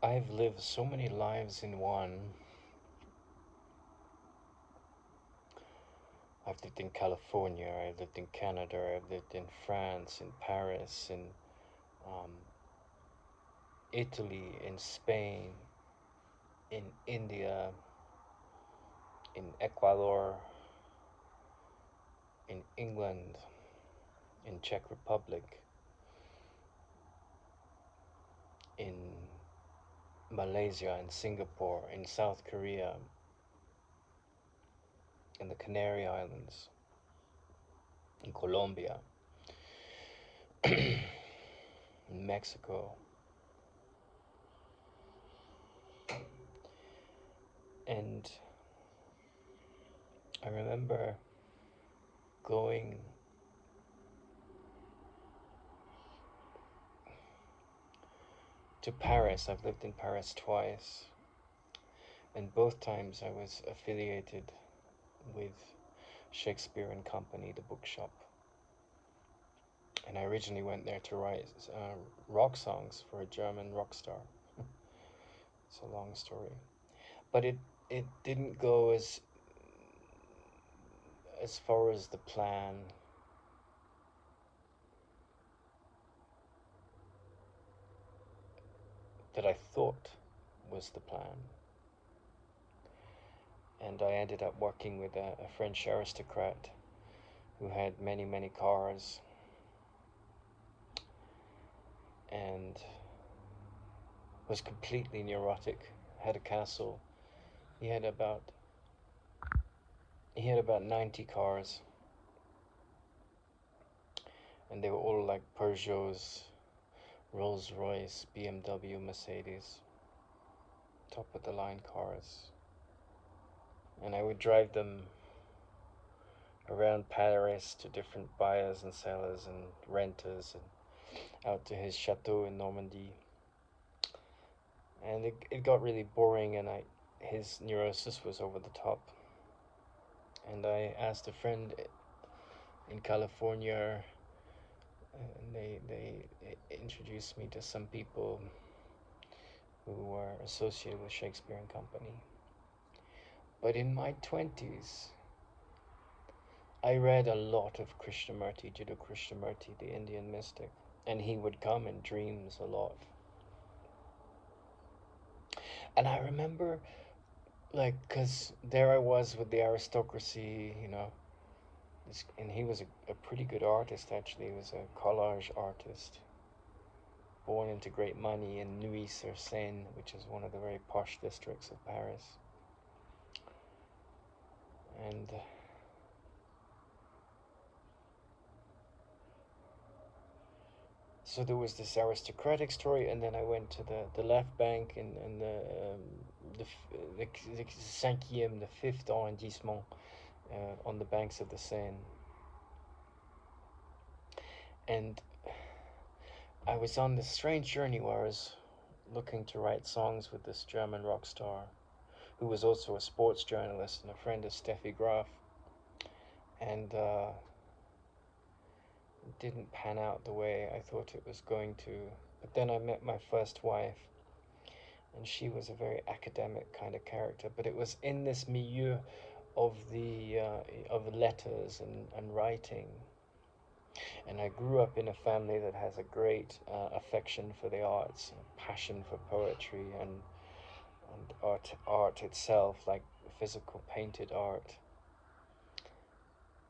I've lived so many lives in one. I've lived in California, I've lived in Canada, I've lived in France, in Paris, in um, Italy, in Spain, in India, in Ecuador, in England, in Czech Republic, in Malaysia, in Singapore, in South Korea, in the Canary Islands, in Colombia, in Mexico. And I remember going to Paris. I've lived in Paris twice, and both times I was affiliated with Shakespeare and Company, the bookshop. And I originally went there to write rock songs for a German rock star. It's a long story, but it didn't go as far as the plan that I thought was the plan. And I ended up working with a French aristocrat who had many, many cars and was completely neurotic, had a castle. He had about he had about 90 cars, and they were all like Peugeots, Rolls-Royce, BMW, Mercedes, top of the line cars. And I would drive them around Paris to different buyers and sellers and renters and out to his chateau in Normandy. And it got really boring, and his neurosis was over the top. And I asked a friend in California, and they introduced me to some people who were associated with Shakespeare and Company. But in my 20s, I read a lot of Krishnamurti, Jiddu Krishnamurti, the Indian mystic, and he would come in dreams a lot. And I remember, like, because there I was with the aristocracy, and he was a pretty good artist, actually. He was a collage artist, born into great money in Neuilly-sur-Seine, which is one of the very posh districts of Paris. And so there was this aristocratic story, and then I went to the left bank in the cinquième, the fifth arrondissement, on the banks of the Seine. And I was on this strange journey where I was looking to write songs with this German rock star, who was also a sports journalist and a friend of Steffi Graf. And it didn't pan out the way I thought it was going to. But then I met my first wife, and she was a very academic kind of character. But it was in this milieu of of letters and writing. And I grew up in a family that has a great affection for the arts, a passion for poetry and art itself, like physical painted art.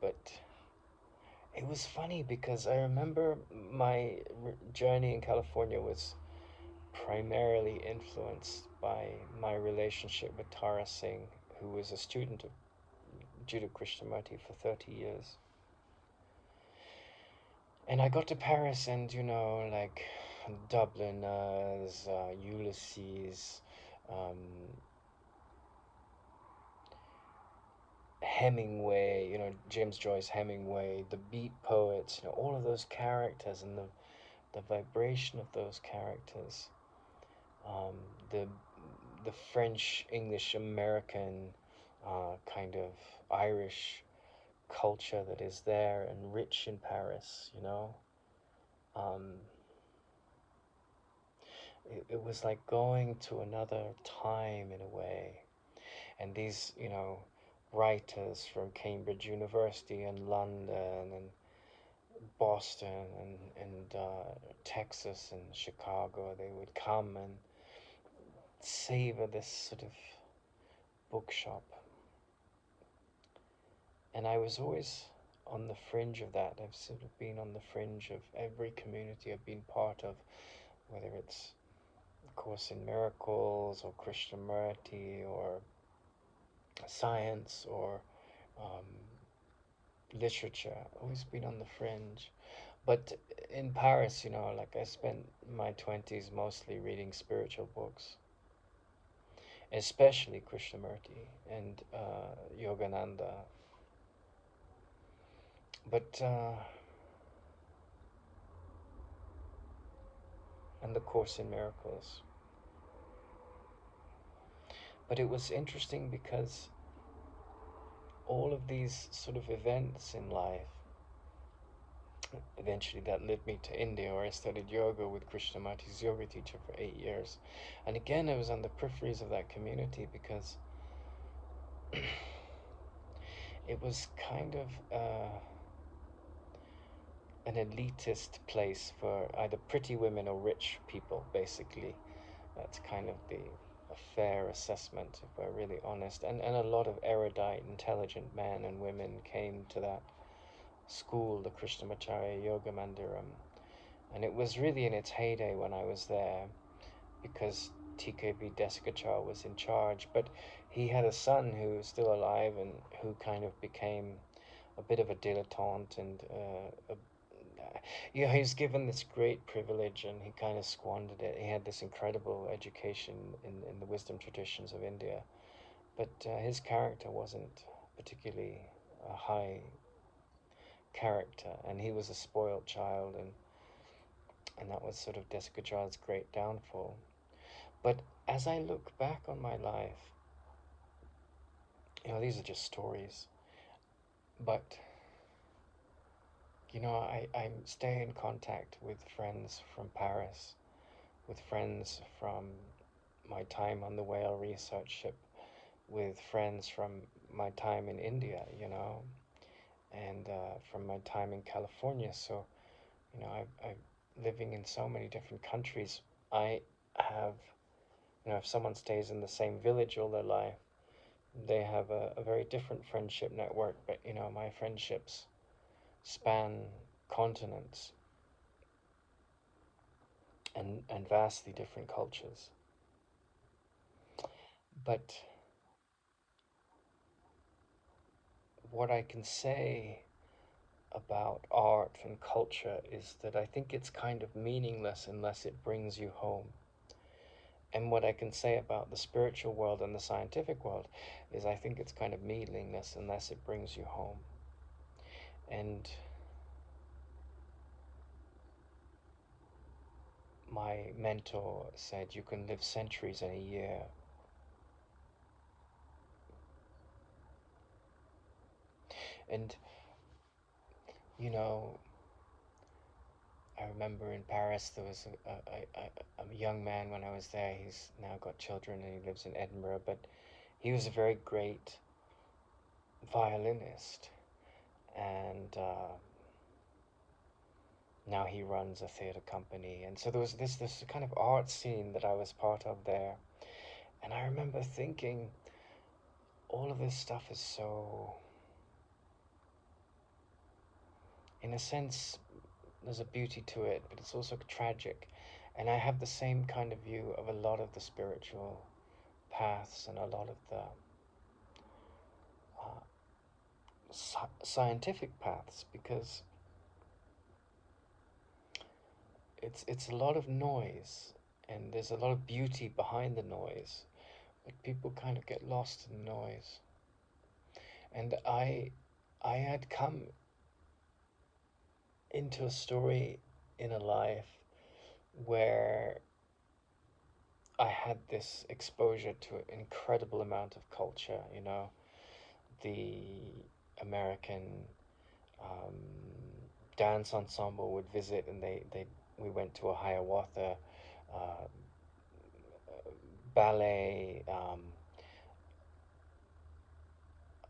But it was funny because I remember my journey in California was primarily influenced by my relationship with Tara Singh, who was a student of Jiddu Krishnamurti for 30 years. And I got to Paris, and like Dubliners, Ulysses, um, Hemingway, James Joyce Hemingway, the beat poets, all of those characters and the vibration of those characters, um, the the French, English, American, kind of Irish culture that is there and rich in Paris, um, it was like going to another time in a way. And these, writers from Cambridge University and London and Boston and Texas and Chicago, they would come and savor this sort of bookshop. And I was always on the fringe of that. I've sort of been on the fringe of every community I've been part of, whether it's Course in Miracles or Krishnamurti or science or um, literature. Always been on the fringe. But in Paris, like I spent my 20s mostly reading spiritual books, especially Krishnamurti and Yogananda. But, and the Course in Miracles. But it was interesting because all of these sort of events in life, eventually that led me to India, where I studied yoga with Krishnamurti's yoga teacher for 8 years. And again, I was on the peripheries of that community because it was kind of an elitist place for either pretty women or rich people, basically. That's kind of a fair assessment, if we're really honest. And a lot of erudite, intelligent men and women came to that school, the Krishnamacharya Yoga Mandiram. And it was really in its heyday when I was there, because TKV Desikachar was in charge. But he had a son who was still alive and who kind of became a bit of a dilettante and he was given this great privilege and he kind of squandered it. He had this incredible education in the wisdom traditions of India, but his character wasn't particularly a high character, and he was a spoiled child, and that was sort of Desikachar's great downfall. But as I look back on my life, these are just stories, but I stay in contact with friends from Paris, with friends from my time on the whale research ship, with friends from my time in India, and from my time in California. So, I've living in so many different countries. I have, if someone stays in the same village all their life, they have a very different friendship network. But, my friendships span continents and vastly different cultures. But what I can say about art and culture is that I think it's kind of meaningless unless it brings you home. And what I can say about the spiritual world and the scientific world is I think it's kind of meaningless unless it brings you home. And my mentor said you can live centuries in a year. And, I remember in Paris there was a young man when I was there. He's now got children and he lives in Edinburgh, but he was a very great violinist, and now he runs a theatre company. And so there was this kind of art scene that I was part of there, and I remember thinking, all of this stuff is so, in a sense, there's a beauty to it, but it's also tragic. And I have the same kind of view of a lot of the spiritual paths and a lot of the scientific paths, because it's a lot of noise and there's a lot of beauty behind the noise, but people kind of get lost in the noise. And I had come into a story in a life where I had this exposure to an incredible amount of culture, the American um, dance ensemble would visit, and we went to a Hiawatha ballet,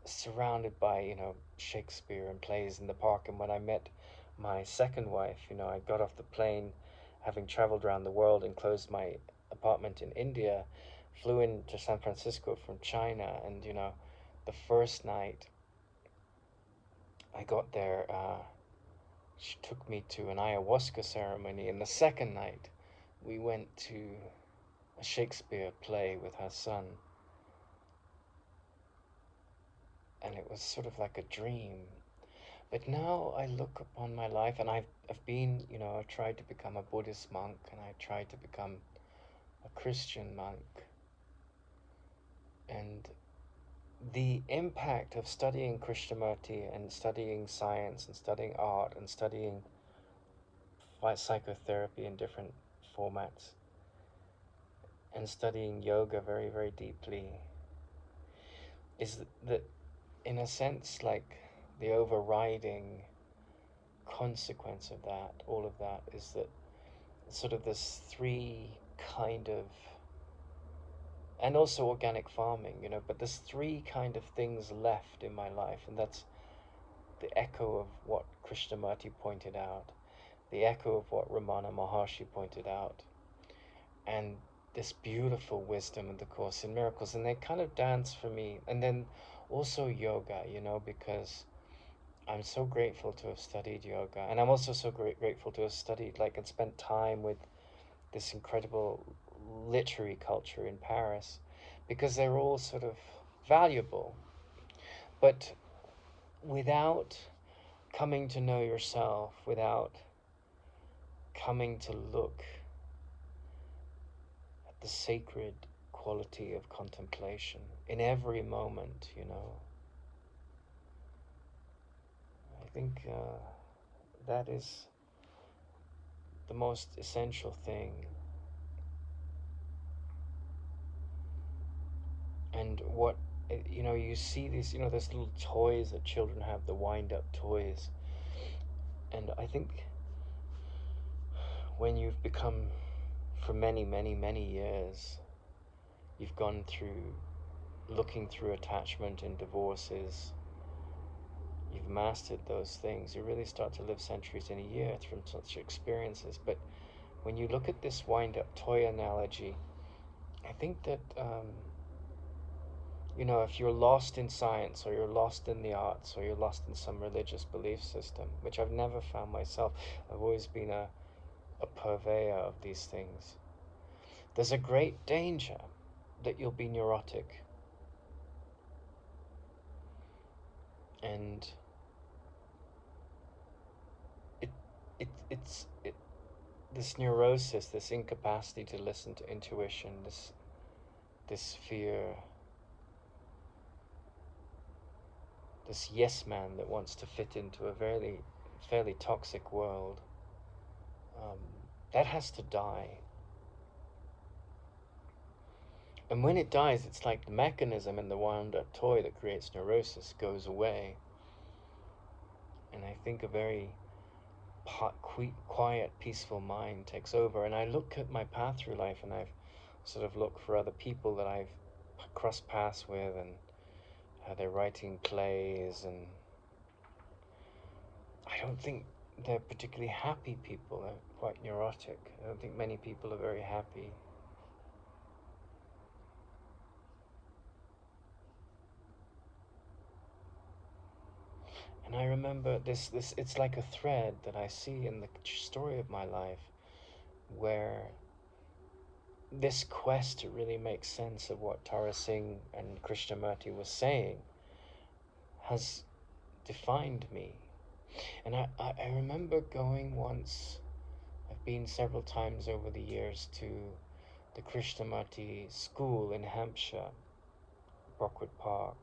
surrounded by, Shakespeare and plays in the park. And when I met my second wife, I got off the plane having traveled around the world and closed my apartment in India, flew into San Francisco from China, and, the first night I got there, she took me to an ayahuasca ceremony, and the second night we went to a Shakespeare play with her son. And it was sort of like a dream. But now I look upon my life, and I've been, I've tried to become a Buddhist monk, and I tried to become a Christian monk. And the impact of studying Krishnamurti and studying science and studying art and studying psychotherapy in different formats and studying yoga very, very deeply is that in a sense, like, the overriding consequence of that, all of that, is that sort of this three kind of, and also organic farming, but there's three kind of things left in my life, and that's the echo of what Krishnamurti pointed out, the echo of what Ramana Maharshi pointed out, and this beautiful wisdom of the Course in Miracles. And they kind of dance for me. And then also yoga, because I'm so grateful to have studied yoga. And I'm also so grateful to have studied, and spent time with this incredible literary culture in Paris, because they're all sort of valuable. But without coming to know yourself, without coming to look at the sacred quality of contemplation in every moment, I think that is the most essential thing. And what, you see these, there's little toys that children have, the wind-up toys. And I think when you've become, for many, many, many years, you've gone through looking through attachment and divorces, you've mastered those things, you really start to live centuries in a year from such experiences. But when you look at this wind-up toy analogy, I think that, if you're lost in science, or you're lost in the arts, or you're lost in some religious belief system, which I've never found myself, I've always been a purveyor of these things, there's a great danger that you'll be neurotic. And it's this neurosis, this incapacity to listen to intuition, this fear, this yes man that wants to fit into a fairly toxic world, that has to die. And when it dies, it's like the mechanism in the wound-up toy that creates neurosis goes away. And I think a very quiet, peaceful mind takes over. And I look at my path through life, and I've sort of looked for other people that I've crossed paths with, and how they're writing plays, and I don't think they're particularly happy people. They're quite neurotic. I don't think many people are very happy. And I remember this, it's like a thread that I see in the story of my life, where this quest to really make sense of what Tara Singh and Krishnamurti was saying has defined me. And I remember going once, I've been several times over the years to the Krishnamurti school in Hampshire, Brockwood Park.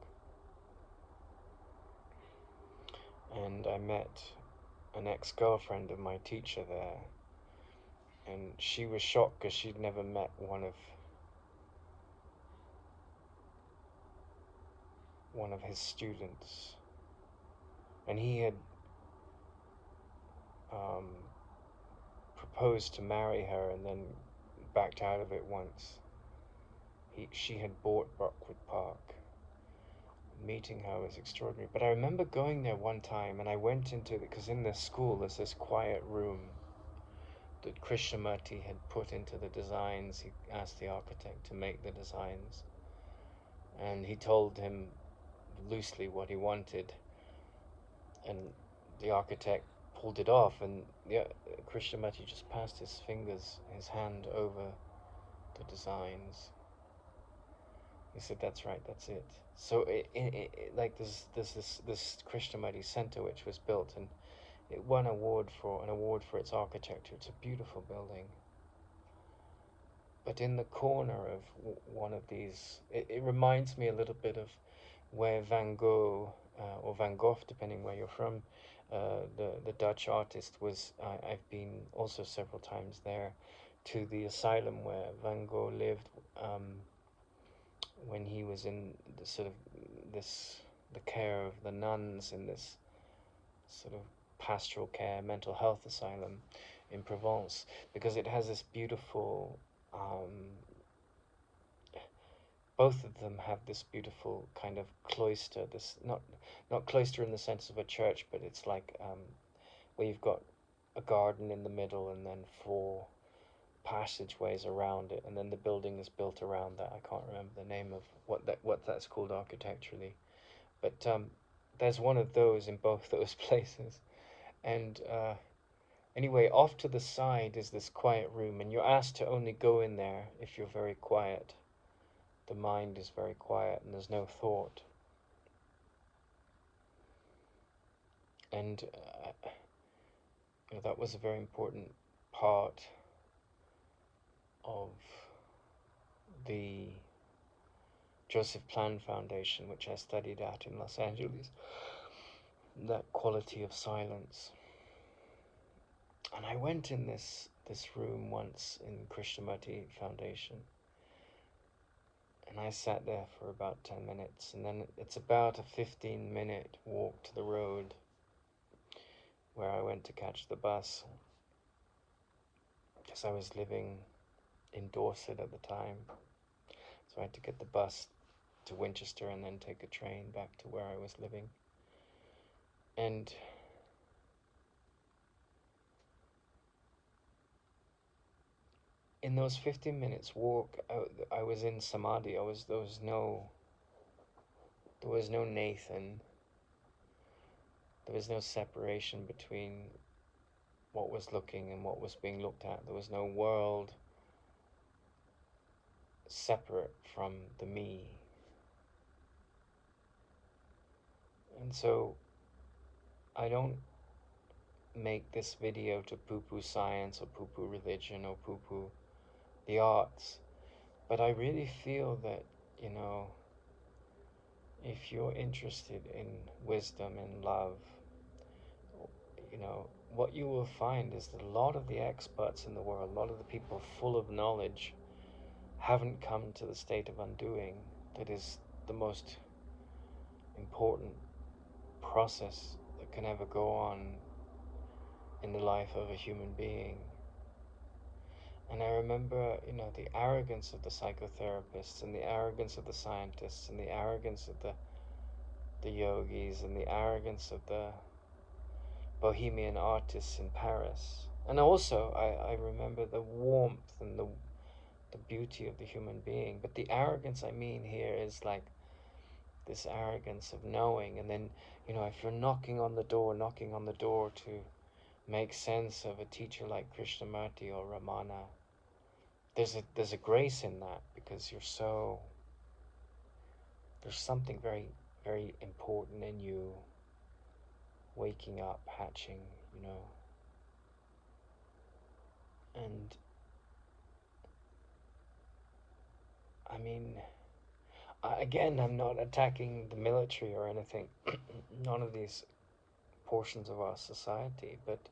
And I met an ex-girlfriend of my teacher there, and she was shocked because she'd never met one of his students, and he had proposed to marry her and then backed out of it once. She had bought Brockwood Park. Meeting her was extraordinary. But I remember going there one time, and I went into because in the school there's this quiet room that Krishnamurti had put into the designs. He asked the architect to make the designs, and he told him loosely what he wanted, and the architect pulled it off, and Krishnamurti just passed his hand over the designs. He said, "That's right, that's it." So like there's this Krishnamurti Center which was built, and it won an award for its architecture. It's a beautiful building. But in the corner of one of these, it reminds me a little bit of where Van Gogh or Van Gogh, depending where you're from, the Dutch artist was. I've been also several times there, to the asylum where Van Gogh lived when he was in the sort of the care of the nuns in this sort of pastoral care mental health asylum in Provence, because it has this beautiful both of them have this beautiful kind of cloister, this not cloister in the sense of a church, but it's like where you've got a garden in the middle and then four passageways around it, and then the building is built around that. I can't remember the name of what that's called architecturally, but there's one of those in both those places. And anyway, off to the side is this quiet room, and you're asked to only go in there if you're very quiet. The mind is very quiet and there's no thought. And that was a very important part of the Joseph Plan Foundation, which I studied at in Los Angeles, that quality of silence. And I went in this room once in Krishnamurti Foundation, and I sat there for about 10 minutes, and then it's about a 15-minute walk to the road where I went to catch the bus, because I was living in Dorset at the time. So I had to get the bus to Winchester and then take a train back to where I was living. And in those 15 minutes walk, I was in samadhi. There was no Nathan. There was no separation between what was looking and what was being looked at. There was no world separate from the me. And so I don't make this video to poo-poo science or poo-poo religion or poo-poo the arts, but I really feel that, if you're interested in wisdom and love, what you will find is that a lot of the experts in the world, a lot of the people full of knowledge, haven't come to the state of undoing that is the most important process that can ever go on in the life of a human being. And I remember, the arrogance of the psychotherapists and the arrogance of the scientists and the arrogance of the yogis and the arrogance of the bohemian artists in Paris. And also, I remember the warmth and the beauty of the human being. But the arrogance I mean here is like this arrogance of knowing. And then, if you're knocking on the door to make sense of a teacher like Krishnamurti or Ramana, there's a grace in that, because there's something very, very important in you waking up, hatching, and I mean, again, I'm not attacking the military or anything, none of these portions of our society, but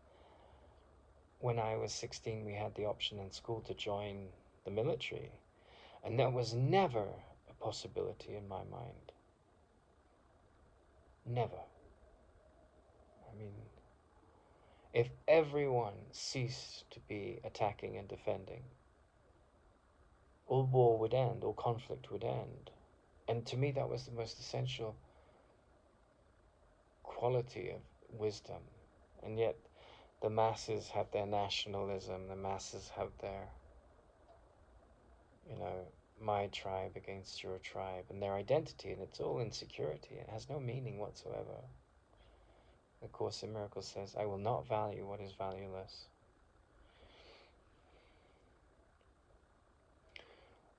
when I was 16, we had the option in school to join the military, and that was never a possibility in my mind. Never. I mean, if everyone ceased to be attacking and defending, all war would end, all conflict would end. And to me, that was the most essential quality of wisdom. And yet, the masses have their nationalism, the masses have their, my tribe against your tribe, and their identity, and it's all insecurity. It has no meaning whatsoever. The Course in Miracles says, I will not value what is valueless.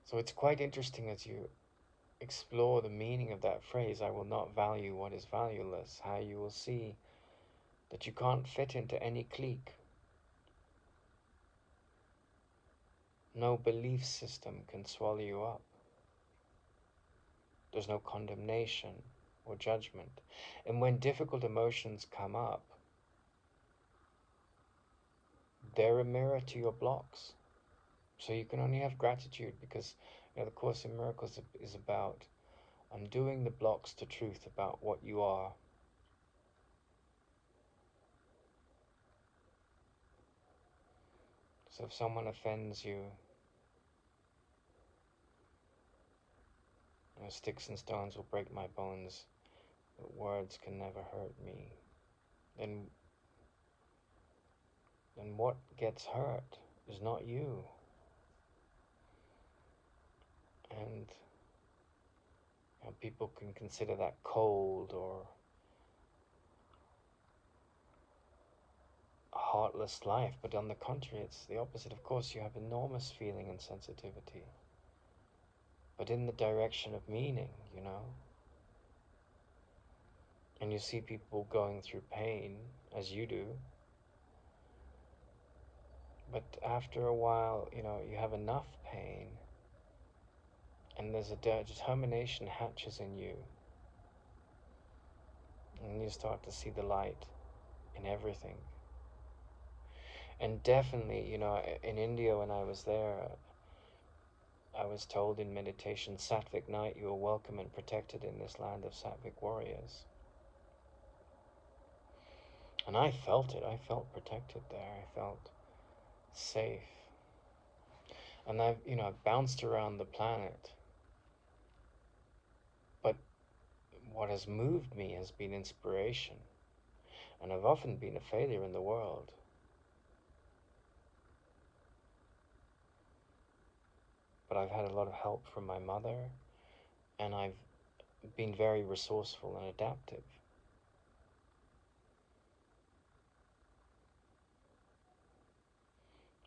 So it's quite interesting as you explore the meaning of that phrase, I will not value what is valueless, how you will see that you can't fit into any clique. No belief system can swallow you up. There's no condemnation or judgment. And when difficult emotions come up, they're a mirror to your blocks. So you can only have gratitude because the Course in Miracles is about undoing the blocks to truth about what you are. So if someone offends you, sticks and stones will break my bones, but words can never hurt me. Then what gets hurt is not you. And people can consider that cold or a heartless life, but on the contrary, it's the opposite. Of course, you have enormous feeling and sensitivity, but in the direction of meaning, And you see people going through pain, as you do, but after a while, you have enough pain, and there's a determination hatches in you, and you start to see the light in everything. And definitely, in India when I was there, I was told in meditation, Sattvic night, you are welcome and protected in this land of Sattvic warriors. And I felt it. I felt protected there. I felt safe. And I've bounced around the planet. But what has moved me has been inspiration. And I've often been a failure in the world. But I've had a lot of help from my mother, and I've been very resourceful and adaptive.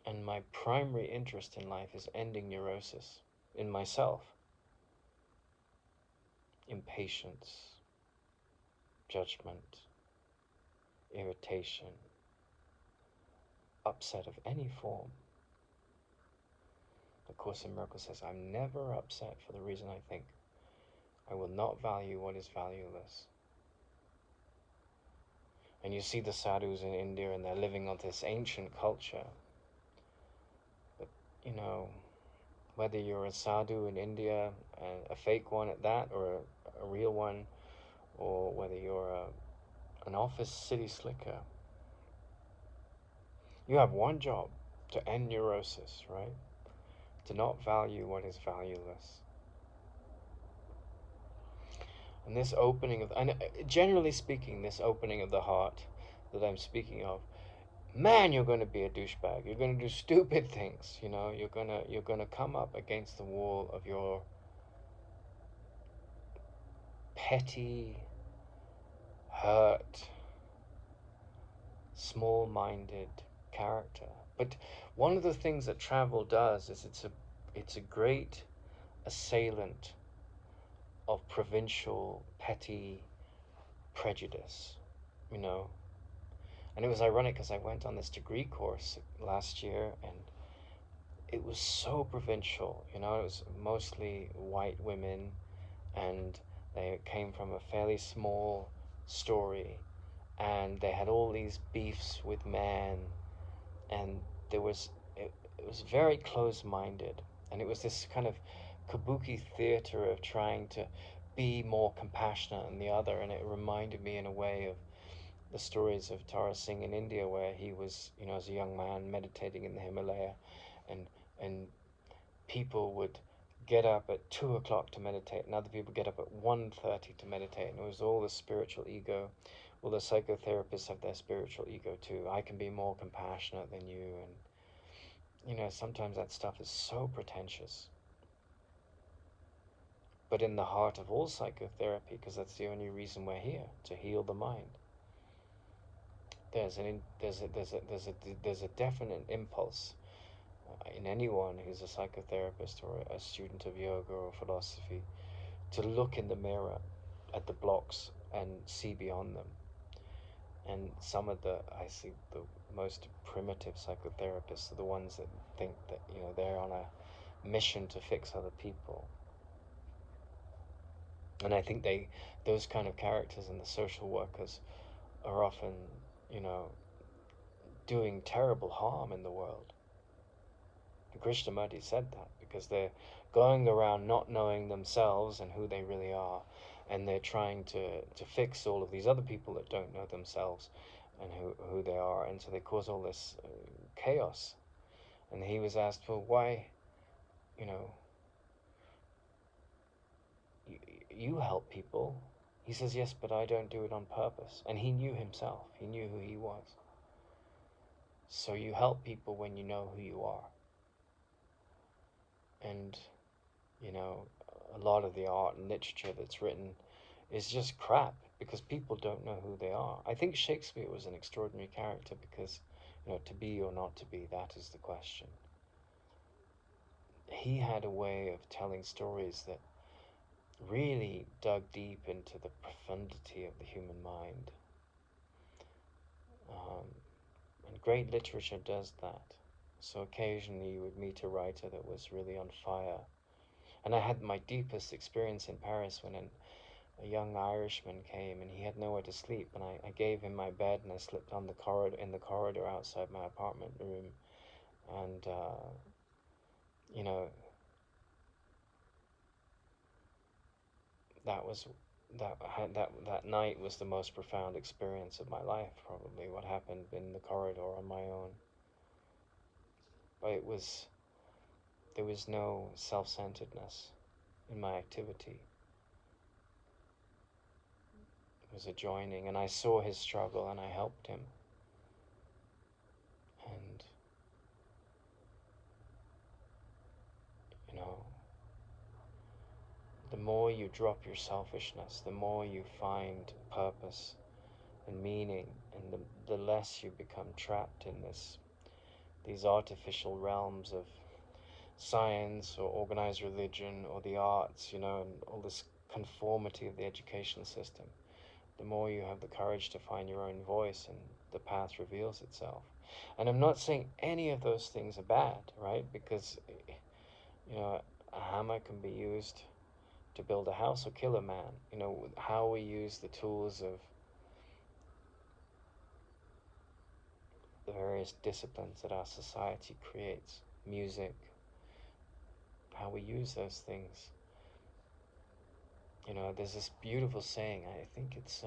And my primary interest in life is ending neurosis in myself. Impatience, judgment, irritation, upset of any form. The Course in Miracles says, I'm never upset for the reason I think. I will not value what is valueless. And you see the sadhus in India, and they're living on this ancient culture. But, whether you're a sadhu in India, a fake one at that, or a real one, or whether you're an office city slicker, you have one job: to end neurosis, right? To not value what is valueless. And this opening of, and generally speaking, this opening of the heart that I'm speaking of, man, you're going to be a douchebag. You're going to do stupid things. You're going to come up against the wall of your petty, hurt, small-minded character. But one of the things that travel does is it's a great assailant of provincial, petty prejudice, And it was ironic because I went on this degree course last year, and it was so provincial, It was mostly white women, and they came from a fairly small story, and they had all these beefs with man, and it was very close-minded, and it was this kind of kabuki theater of trying to be more compassionate than the other, and it reminded me in a way of the stories of Tara Singh in India, where he was, as a young man meditating in the Himalaya, and people would get up at 2 o'clock to meditate, and other people get up at 1:30 to meditate, and it was all the spiritual ego. Well, the psychotherapists have their spiritual ego too. I can be more compassionate than you, and sometimes that stuff is so pretentious. But in the heart of all psychotherapy, because that's the only reason we're here, to heal the mind, there's a definite impulse in anyone who's a psychotherapist or a student of yoga or philosophy to look in the mirror at the blocks and see beyond them. And I see the most primitive psychotherapists are the ones that think that, they're on a mission to fix other people. And I think those kind of characters and the social workers are often, doing terrible harm in the world. And Krishnamurti said that because they're going around not knowing themselves and who they really are, and they're trying to fix all of these other people that don't know themselves and who they are, and so they cause all this chaos. And he was asked, well, why, you help people. He says, yes, but I don't do it on purpose. And he knew himself. He knew who he was. So you help people when you know who you are. And, a lot of the art and literature that's written is just crap because people don't know who they are. I think Shakespeare was an extraordinary character because, to be or not to be, that is the question. He had a way of telling stories that really dug deep into the profundity of the human mind. And great literature does that. So occasionally you would meet a writer that was really on fire. And I had my deepest experience in Paris when a young Irishman came and he had nowhere to sleep, and I gave him my bed and I slept on in the corridor outside my apartment room. And that night was the most profound experience of my life, probably, what happened in the corridor on my own. But there was no self-centeredness in my activity. It was a joining, and I saw his struggle and I helped him. And the more you drop your selfishness, the more you find purpose and meaning, and the less you become trapped in these artificial realms of science or organized religion or the arts, and all this conformity of the education system. The more you have the courage to find your own voice, and the path reveals itself. And I'm not saying any of those things are bad, right? Because, a hammer can be used to build a house or kill a man. How we use the tools of the various disciplines that our society creates, music, how we use those things. There's this beautiful saying, I think it's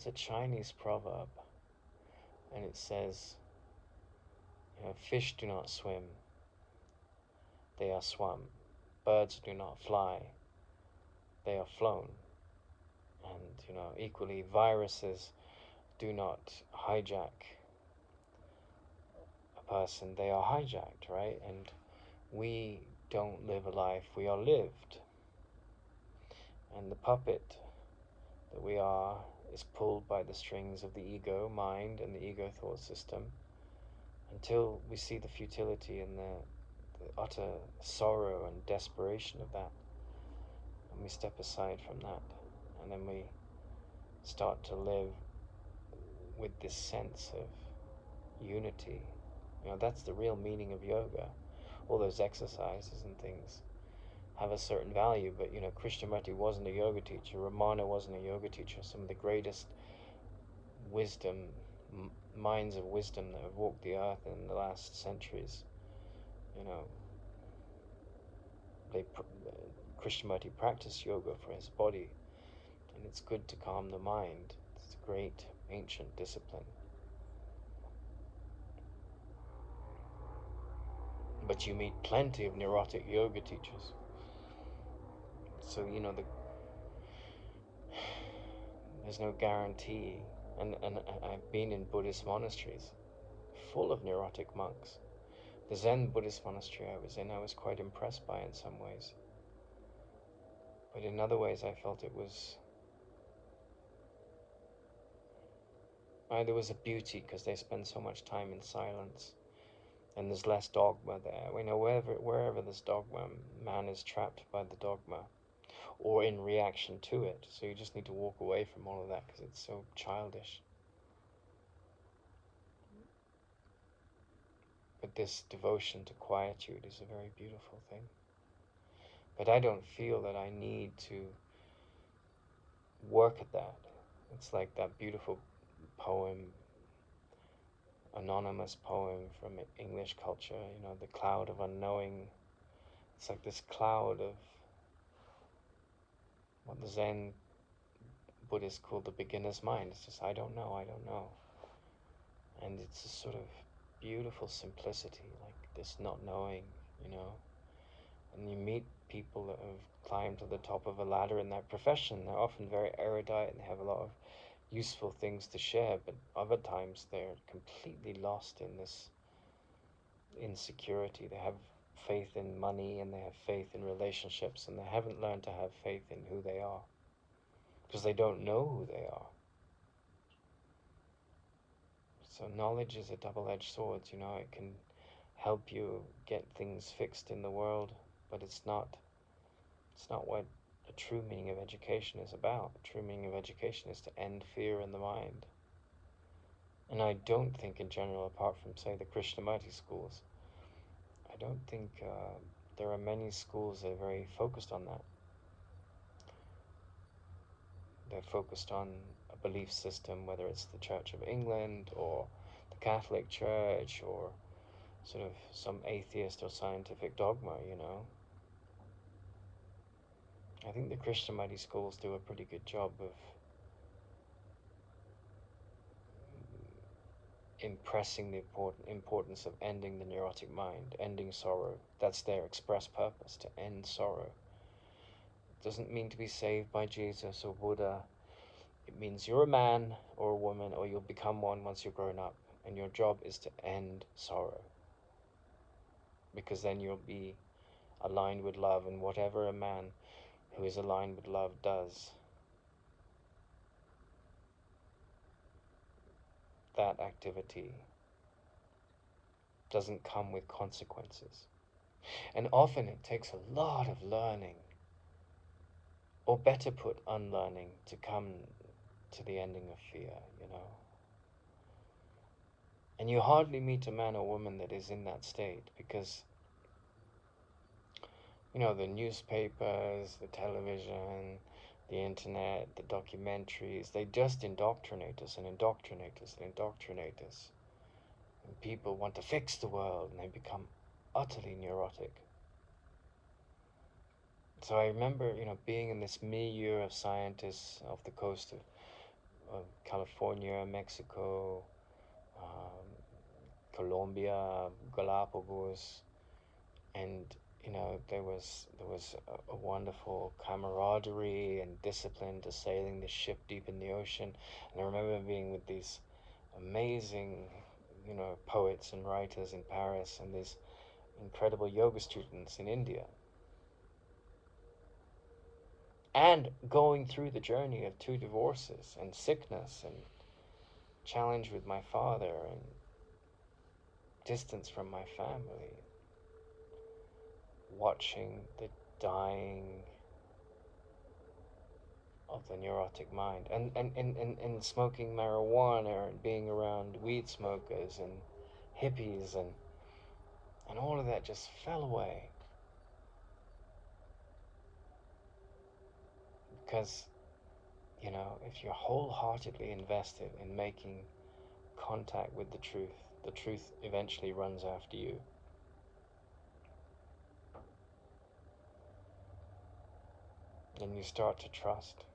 a Chinese proverb, and it says, fish do not swim, they are swum. Birds do not fly, they are flown. And, equally, viruses do not hijack a person, they are hijacked, right? And we don't live a life, we are lived. And the puppet that we are is pulled by the strings of the ego mind and the ego thought system until we see the futility and the utter sorrow and desperation of that. And we step aside from that. And then we start to live with this sense of unity. That's the real meaning of yoga. All those exercises and things have a certain value, but Krishnamurti wasn't a yoga teacher, Ramana wasn't a yoga teacher. Some of the greatest minds of wisdom that have walked the earth in the last centuries, Krishnamurti practiced yoga for his body, and it's good to calm the mind. It's a great ancient discipline. but you meet plenty of neurotic yoga teachers. So, there's no guarantee. And I've been in Buddhist monasteries full of neurotic monks. The Zen Buddhist monastery I was in, I was quite impressed by in some ways. But in other ways, I felt it was there was a beauty because they spend so much time in silence, and there's less dogma there. We know wherever there's dogma, man is trapped by the dogma, or in reaction to it. So you just need to walk away from all of that because it's so childish. But this devotion to quietude is a very beautiful thing. But I don't feel that I need to work at that. It's like that beautiful poem, anonymous poem from English culture, the cloud of unknowing. It's like this cloud of what the Zen Buddhists call the beginner's mind. It's just, I don't know. And it's a sort of beautiful simplicity, like this not knowing, And you meet people that have climbed to the top of a ladder in their profession. They're often very erudite and they have a lot of useful things to share, but other times they're completely lost in this insecurity. They have faith in money and they have faith in relationships, and they haven't learned to have faith in who they are because they don't know who they are. So knowledge is a double-edged sword, it can help you get things fixed in the world, but it's not what the true meaning of education is about. The true meaning of education is to end fear in the mind. And I don't think in general, apart from, say, the Krishnamurti schools, I don't think there are many schools that are very focused on that. They're focused on a belief system, whether it's the Church of England or the Catholic Church or sort of some atheist or scientific dogma, I think the Krishnamurti schools do a pretty good job of impressing the importance of ending the neurotic mind, ending sorrow. That's their express purpose, to end sorrow. It doesn't mean to be saved by Jesus or Buddha. It means you're a man or a woman, or you'll become one once you're grown up, and your job is to end sorrow. Because then you'll be aligned with love, and whatever a man who is aligned with love does, that activity doesn't come with consequences. And often it takes a lot of learning, or better put, unlearning, to come to the ending of fear, And you hardly meet a man or woman that is in that state because, the newspapers, the television, the internet, the documentaries, they just indoctrinate us and indoctrinate us and indoctrinate us. And people want to fix the world and they become utterly neurotic. So I remember, being in this milieu of scientists off the coast of California, Mexico, Colombia, Galapagos, and there was a wonderful camaraderie and discipline to sailing the ship deep in the ocean. And I remember being with these amazing, poets and writers in Paris and these incredible yoga students in India. And going through the journey of 2 divorces and sickness and challenge with my father and distance from my family, watching the dying of the neurotic mind, and smoking marijuana and being around weed smokers and hippies and all of that just fell away. Because, if you're wholeheartedly invested in making contact with the truth eventually runs after you. And you start to trust.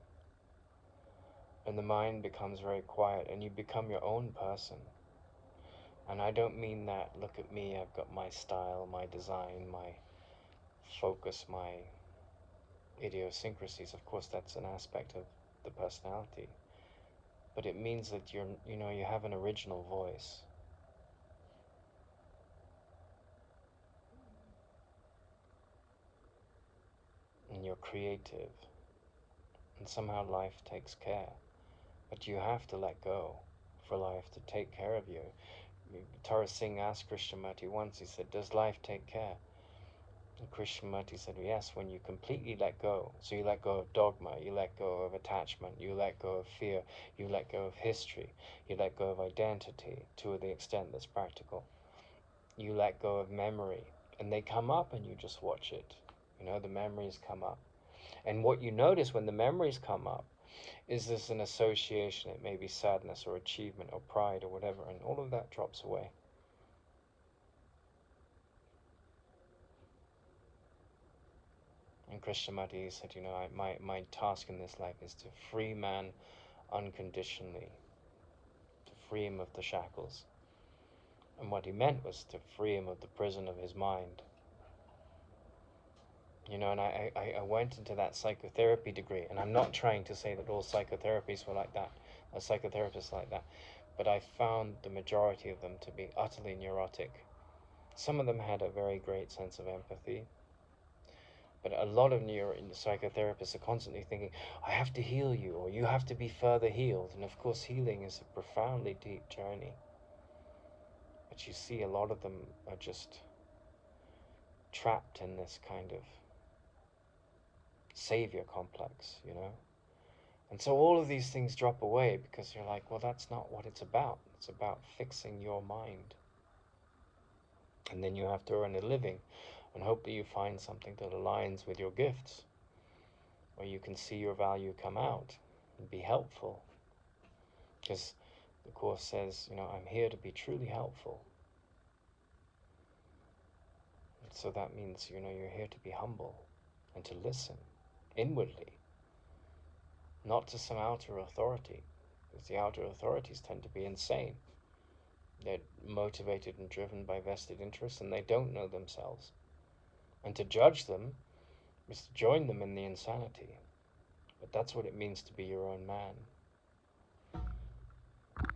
And the mind becomes very quiet and you become your own person. And I don't mean that, look at me, I've got my style, my design, my focus, my idiosyncrasies. Of course, that's an aspect of the personality. But it means that you have an original voice. And you're creative. And somehow life takes care. But you have to let go for life to take care of you. Tara Singh asked Krishnamurti once, he said, does life take care? And Krishnamurti said, yes, when you completely let go. So you let go of dogma, you let go of attachment, you let go of fear, you let go of history, you let go of identity to the extent that's practical. You let go of memory, and they come up and you just watch it. The memories come up. And what you notice when the memories come up is this an association. It may be sadness or achievement or pride or whatever, and all of that drops away. And Krishnamurti said, my task in this life is to free man unconditionally, to free him of the shackles. And what he meant was to free him of the prison of his mind. And I went into that psychotherapy degree, and I'm not trying to say that all psychotherapies were like that, or psychotherapists like that, but I found the majority of them to be utterly neurotic. Some of them had a very great sense of empathy, but a lot of psychotherapists are constantly thinking, I have to heal you, or you have to be further healed. And of course, healing is a profoundly deep journey. But you see, a lot of them are just trapped in this kind of savior complex, And so all of these things drop away because you're like, well, that's not what it's about. It's about fixing your mind. And then you have to earn a living and hope that you find something that aligns with your gifts, where you can see your value come out and be helpful. Because the Course says, I'm here to be truly helpful. And so that means, you're here to be humble and to listen inwardly, not to some outer authority, because the outer authorities tend to be insane. They're motivated and driven by vested interests, and they don't know themselves. And to judge them is to join them in the insanity. But that's what it means to be your own man.